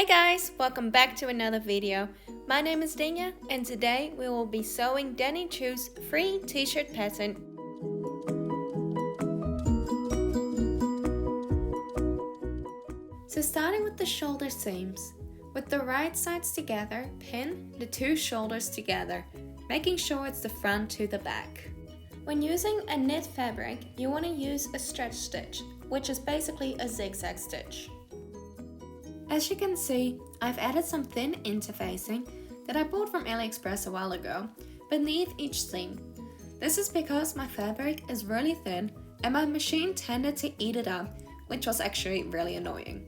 Hey guys, welcome back to another video. My name is Dina and today we will be sewing Danny Choo's free t-shirt pattern. So starting with the shoulder seams, with the right sides together, pin the two shoulders together, making sure it's the front to the back. When using a knit fabric, you want to use a stretch stitch, which is basically a zigzag stitch. As you can see, I've added some thin interfacing that I bought from AliExpress a while ago beneath each seam. This is because my fabric is really thin and my machine tended to eat it up, which was actually really annoying.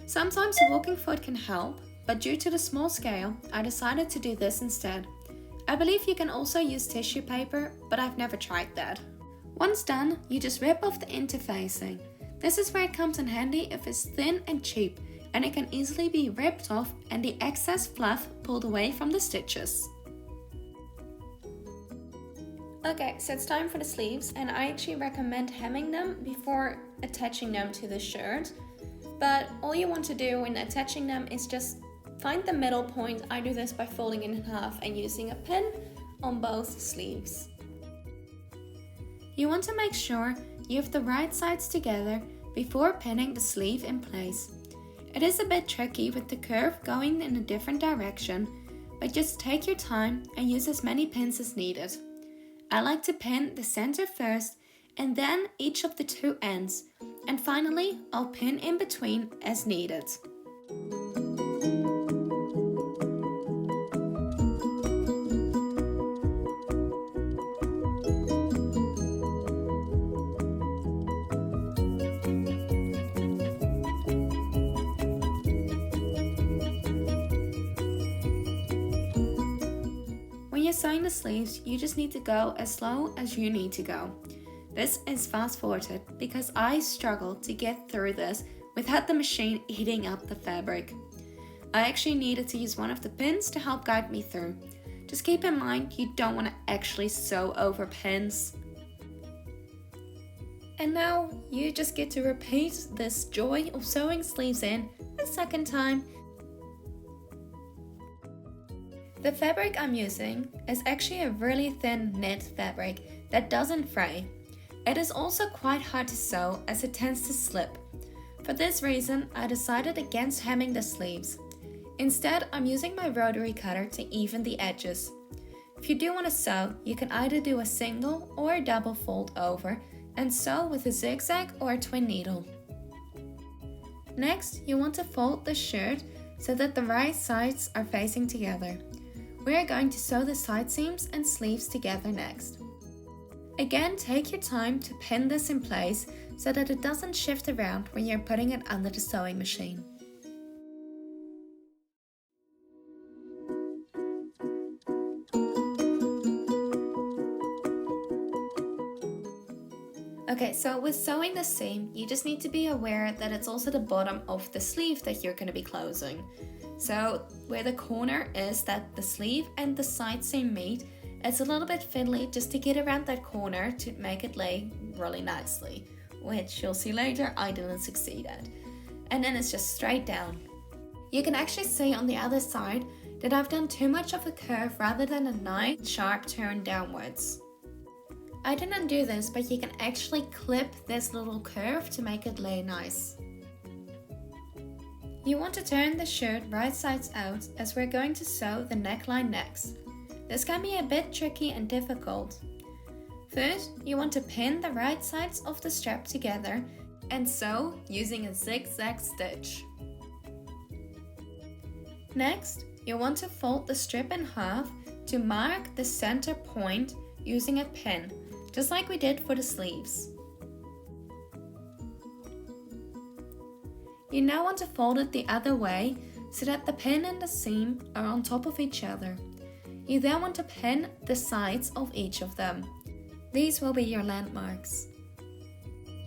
Sometimes a walking foot can help, but due to the small scale, I decided to do this instead. I believe you can also use tissue paper, but I've never tried that. Once done, you just rip off the interfacing. This is where it comes in handy if it's thin and cheap, and it can easily be ripped off and the excess fluff pulled away from the stitches. Okay, so it's time for the sleeves, and I actually recommend hemming them before attaching them to the shirt. But all you want to do when attaching them is just find the middle point. I do this by folding it in half and using a pin on both sleeves. You want to make sure you have the right sides together before pinning the sleeve in place. It is a bit tricky with the curve going in a different direction, but just take your time and use as many pins as needed. I like to pin the center first and then each of the two ends, and finally I'll pin in between as needed. When you're sewing the sleeves, you just need to go as slow as you need to go. This is fast forwarded because I struggled to get through this without the machine eating up the fabric. I actually needed to use one of the pins to help guide me through. Just keep in mind you don't want to actually sew over pins. And now you just get to repeat this joy of sewing sleeves in a second time. The fabric I'm using is actually a really thin knit fabric that doesn't fray. It is also quite hard to sew as it tends to slip. For this reason, I decided against hemming the sleeves. Instead, I'm using my rotary cutter to even the edges. If you do want to sew, you can either do a single or a double fold over and sew with a zigzag or a twin needle. Next, you want to fold the shirt so that the right sides are facing together. We are going to sew the side seams and sleeves together next. Again, take your time to pin this in place so that it doesn't shift around when you're putting it under the sewing machine. Okay, so with sewing the seam, you just need to be aware that it's also the bottom of the sleeve that you're going to be closing. So where the corner is that the sleeve and the side seam meet, it's a little bit fiddly just to get around that corner to make it lay really nicely, which you'll see later I didn't succeed at. And then it's just straight down. You can actually see on the other side that I've done too much of a curve rather than a nice sharp turn downwards. I didn't do this, but you can actually clip this little curve to make it lay nice. You want to turn the shirt right sides out as we're going to sew the neckline next. This can be a bit tricky and difficult. First, you want to pin the right sides of the strap together and sew using a zigzag stitch. Next, you want to fold the strip in half to mark the center point using a pin, just like we did for the sleeves. You now want to fold it the other way so that the pin and the seam are on top of each other. You then want to pin the sides of each of them. These will be your landmarks.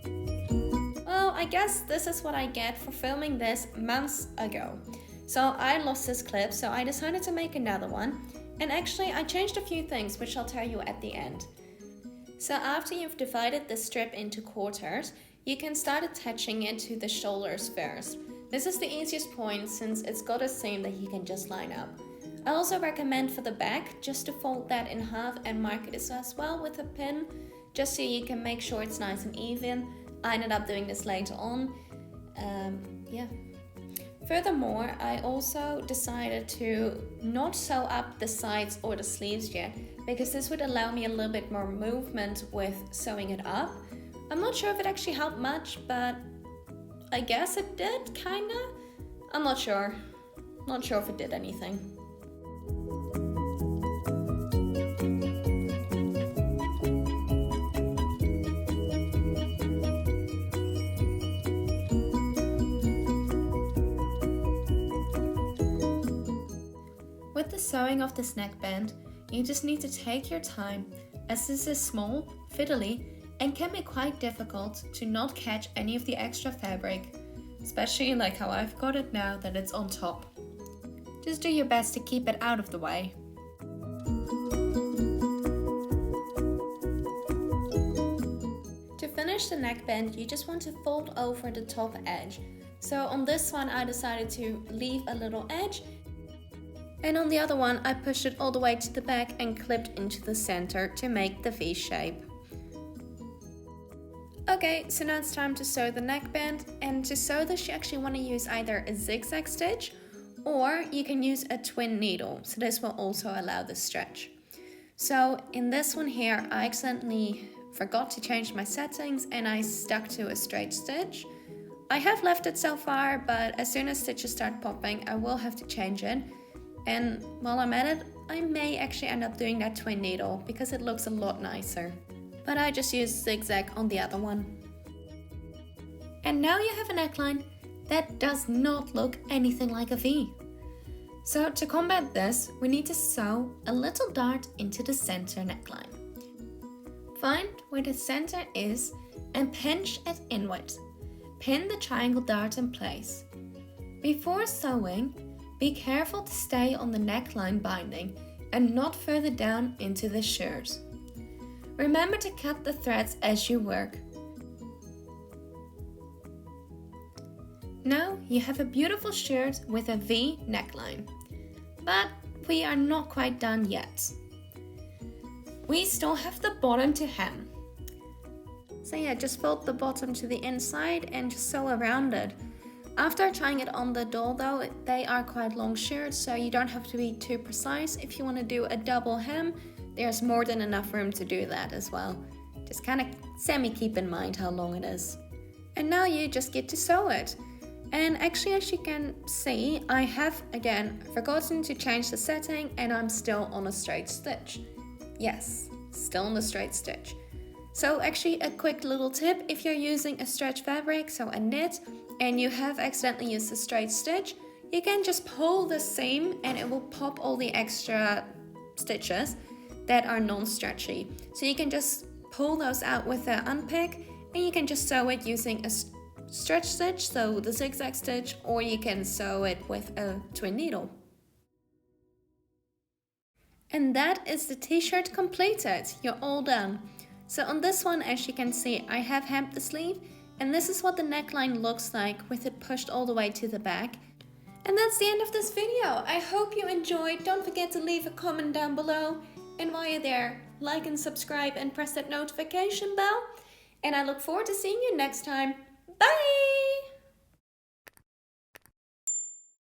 Well, I guess this is what I get for filming this months ago. So I lost this clip, so I decided to make another one. And actually I changed a few things, which I'll tell you at the end. So after you've divided the strip into quarters, you can start attaching it to the shoulders first. This is the easiest point since it's got a seam that you can just line up. I also recommend for the back just to fold that in half and mark it as well with a pin, just so you can make sure it's nice and even. I ended up doing this later on. Yeah. Furthermore, I also decided to not sew up the sides or the sleeves yet, because this would allow me a little bit more movement with sewing it up. I'm not sure if it actually helped much, but I guess it did, kinda. I'm not sure. Not sure if it did anything. With the sewing of this neckband, you just need to take your time, as this is small, fiddly, and can be quite difficult to not catch any of the extra fabric, especially like how I've got it now that it's on top. Just do your best to keep it out of the way. To finish the neckband, you just want to fold over the top edge. So on this one I decided to leave a little edge, and on the other one I pushed it all the way to the back and clipped into the center to make the V shape. Okay, so now it's time to sew the neckband, and to sew this you actually want to use either a zigzag stitch or you can use a twin needle, so this will also allow the stretch. So in this one here I accidentally forgot to change my settings and I stuck to a straight stitch. I have left it so far, but as soon as stitches start popping I will have to change it, and while I'm at it I may actually end up doing that twin needle because it looks a lot nicer. But I just used zigzag on the other one. And now you have a neckline that does not look anything like a V. So to combat this, we need to sew a little dart into the center neckline. Find where the center is and pinch it inward. Pin the triangle dart in place. Before sewing, be careful to stay on the neckline binding and not further down into the shirt. Remember to cut the threads as you work. Now you have a beautiful shirt with a V neckline. But we are not quite done yet. We still have the bottom to hem. So yeah, just fold the bottom to the inside and just sew around it. After trying it on the doll though, they are quite long shirts, so you don't have to be too precise. If you want to do a double hem, there's more than enough room to do that as well. Just kind of keep in mind how long it is. And now you just get to sew it. And actually, as you can see, I have again forgotten to change the setting and I'm still on a straight stitch. Yes, still on the straight stitch. So actually a quick little tip, if you're using a stretch fabric, so a knit, and you have accidentally used a straight stitch, you can just pull the seam and it will pop all the extra stitches that are non-stretchy. So you can just pull those out with an unpick and you can just sew it using a stretch stitch, so the zigzag stitch, or you can sew it with a twin needle. And that is the t-shirt completed. You're all done. So on this one, as you can see, I have hemmed the sleeve, and this is what the neckline looks like with it pushed all the way to the back. And that's the end of this video. I hope you enjoyed. Don't forget to leave a comment down below. And while you're there, like and subscribe and press that notification bell. And I look forward to seeing you next time. Bye!